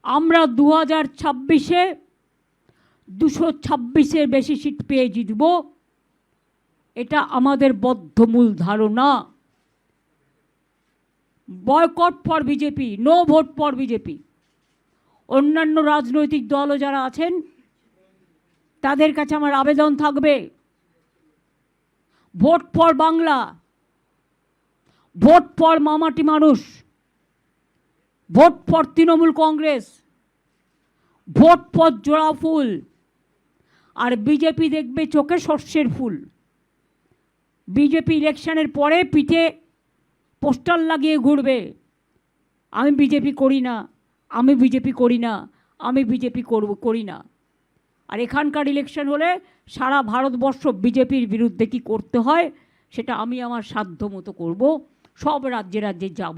আমরা 2026-এ 226-এর বেশি সিট পেয়ে জিতব, এটা আমাদের বদ্ধমূল ধারণা। Boycott for BJP, no vote for BJP. অন্যান্য রাজনৈতিক দলও যারা আছেন তাদের কাছে আমার আবেদন থাকবে, vote for Bangla, vote for মামাটি মানুষ, vote for Trinamool Congress, vote for জোড়া ফুল। আর বিজেপি দেখবে চোখে সর্ষের ফুল। বিজেপি ইলেকশনের পরে পিঠে পোস্টার লাগিয়ে ঘুরবে, আমি বিজেপি করি না, আমি বিজেপি করি না, আমি বিজেপি করি না। আর এখানকার ইলেকশন হলে সারা ভারতবর্ষ বিজেপির বিরুদ্ধে কি করতে হয় সেটা আমি আমার সাধ্য মতো করব, সব রাজ্যে রাজ্যে যাব।